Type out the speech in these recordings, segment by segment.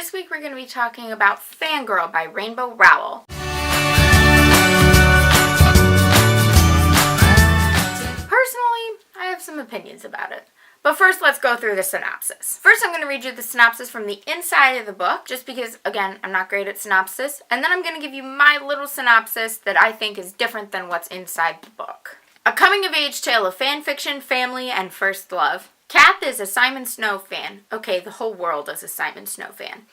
this week we're going to be talking about Fangirl by Rainbow Rowell. Personally, I have some opinions about it. But first, let's go through the synopsis. First, I'm going to read you the synopsis from the inside of the book, just because, again, I'm not great at synopsis. And then I'm going to give you my little synopsis that I think is different than what's inside the book. A coming-of-age tale of fanfiction, family, and first love. Cath is a Simon Snow fan. Okay, the whole world is a Simon Snow fan.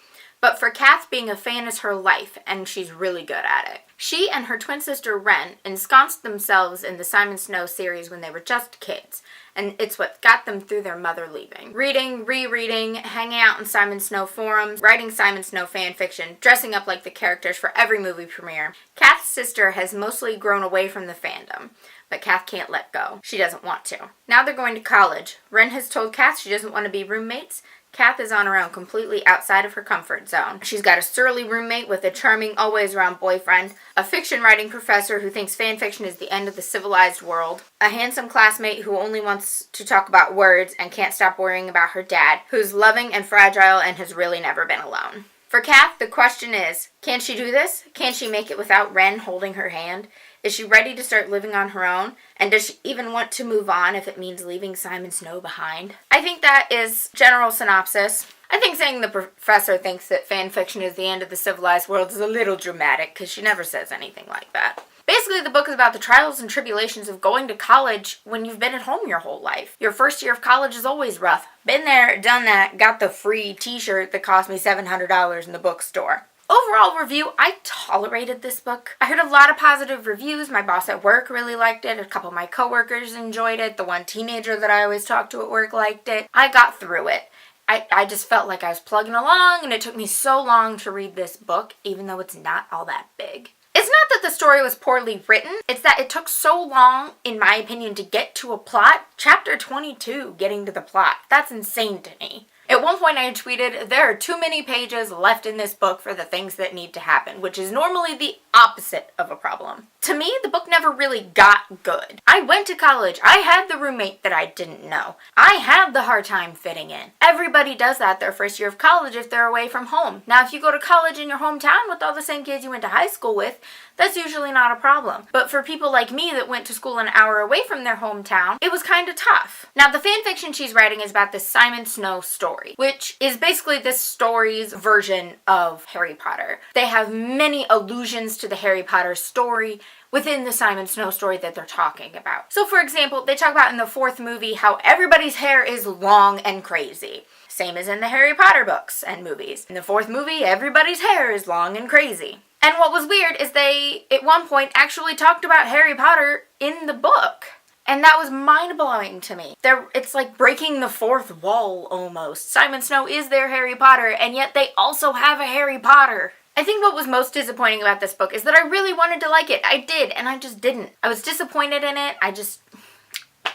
But for Cath, being a fan is her life, and she's really good at it. She and her twin sister Ren ensconced themselves in the Simon Snow series when they were just kids, and it's what got them through their mother leaving. Reading, rereading, hanging out in Simon Snow forums, writing Simon Snow fanfiction, dressing up like the characters for every movie premiere. Cath's sister has mostly grown away from the fandom, but Cath can't let go. She doesn't want to. Now they're going to college. Ren has told Cath she doesn't want to be roommates. Cath is on her own, completely outside of her comfort zone. She's got a surly roommate with a charming, always-around boyfriend, a fiction-writing professor who thinks fanfiction is the end of the civilized world, a handsome classmate who only wants to talk about words and can't stop worrying about her dad, who's loving and fragile and has really never been alone. For Cath, the question is, can she do this? Can she make it without Ren holding her hand? Is she ready to start living on her own? And does she even want to move on if it means leaving Simon Snow behind? I think that is general synopsis. I think saying the professor thinks that fanfiction is the end of the civilized world is a little dramatic, because she never says anything like that. Basically, the book is about the trials and tribulations of going to college when you've been at home your whole life. Your first year of college is always rough. Been there, done that, got the free t-shirt that cost me $700 in the bookstore. Overall review, I tolerated this book. I heard a lot of positive reviews. My boss at work really liked it. A couple of my coworkers enjoyed it. The one teenager that I always talk to at work liked it. I got through it. I just felt like I was plugging along, and it took me so long to read this book, even though it's not all that big. It's not that the story was poorly written, it's that it took so long, in my opinion, to get to a plot. Chapter 22, getting to the plot. That's insane to me. At one point I had tweeted, there are too many pages left in this book for the things that need to happen, which is normally the opposite of a problem. To me, the book never really got good. I went to college. I had the roommate that I didn't know. I had the hard time fitting in. Everybody does that their first year of college if they're away from home. Now, if you go to college in your hometown with all the same kids you went to high school with, that's usually not a problem. But for people like me that went to school an hour away from their hometown, it was kind of tough. Now, the fanfiction she's writing is about this Simon Snow story, which is basically this story's version of Harry Potter. They have many allusions to the Harry Potter story within the Simon Snow story that they're talking about. So, for example, they talk about in the fourth movie how everybody's hair is long and crazy. Same as in the Harry Potter books and movies. In the fourth movie, everybody's hair is long and crazy. And what was weird is they, at one point, actually talked about Harry Potter in the book. And that was mind-blowing to me. It's like breaking the fourth wall, almost. Simon Snow is their Harry Potter, and yet they also have a Harry Potter. I think what was most disappointing about this book is that I really wanted to like it. I did, and I just didn't. I was disappointed in it.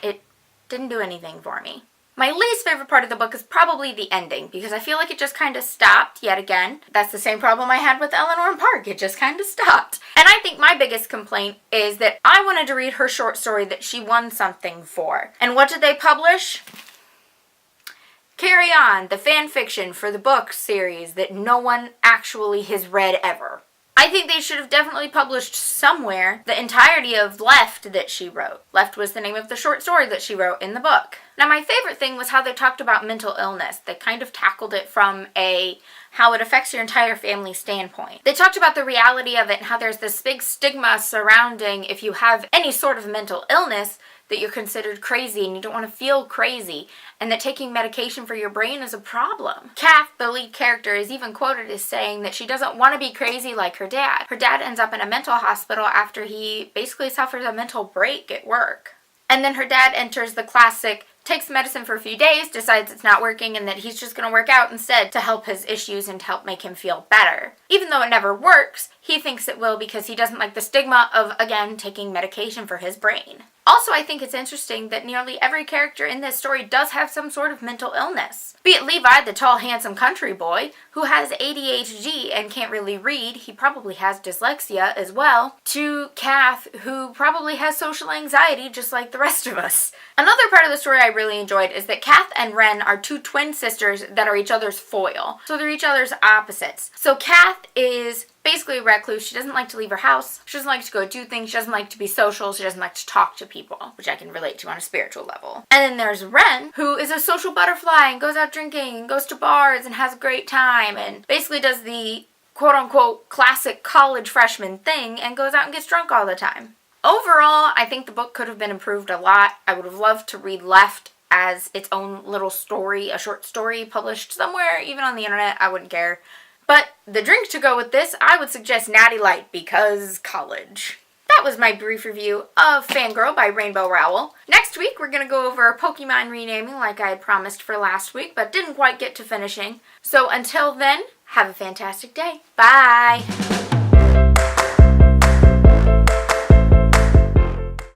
It didn't do anything for me. My least favorite part of the book is probably the ending, because I feel like it just kind of stopped yet again. That's the same problem I had with Eleanor and Park. It just kind of stopped. And I think my biggest complaint is that I wanted to read her short story that she won something for. And what did they publish? Carry On, the fan fiction for the book series that no one actually has read ever. I think they should have definitely published somewhere the entirety of Left that she wrote. Left was the name of the short story that she wrote in the book. Now, my favorite thing was how they talked about mental illness. They kind of tackled it from how it affects your entire family standpoint. They talked about the reality of it and how there's this big stigma surrounding if you have any sort of mental illness that you're considered crazy and you don't want to feel crazy, and that taking medication for your brain is a problem. Cath, the lead character, is even quoted as saying that she doesn't want to be crazy like her dad. Her dad ends up in a mental hospital after he basically suffers a mental break at work. And then her dad enters the classic, takes medicine for a few days, decides it's not working, and that he's just going to work out instead to help his issues and to help make him feel better. Even though it never works, he thinks it will because he doesn't like the stigma of, again, taking medication for his brain. Also, I think it's interesting that nearly every character in this story does have some sort of mental illness. Be it Levi, the tall, handsome country boy, who has ADHD and can't really read, he probably has dyslexia as well, to Cath, who probably has social anxiety just like the rest of us. Another part of the story I really enjoyed is that Cath and Ren are two twin sisters that are each other's foil. So they're each other's opposites. So Cath is basically a recluse. She doesn't like to leave her house. She doesn't like to go do things. She doesn't like to be social. She doesn't like to talk to people, which I can relate to on a spiritual level. And then there's Ren, who is a social butterfly and goes out drinking and goes to bars and has a great time and basically does the quote-unquote classic college freshman thing and goes out and gets drunk all the time. Overall, I think the book could have been improved a lot. I would have loved to read Left as its own little story, a short story published somewhere, even on the internet. I wouldn't care. But the drink to go with this, I would suggest Natty Light because college. That was my brief review of Fangirl by Rainbow Rowell. Next week, we're going to go over Pokemon renaming like I had promised for last week, but didn't quite get to finishing. So until then, have a fantastic day. Bye!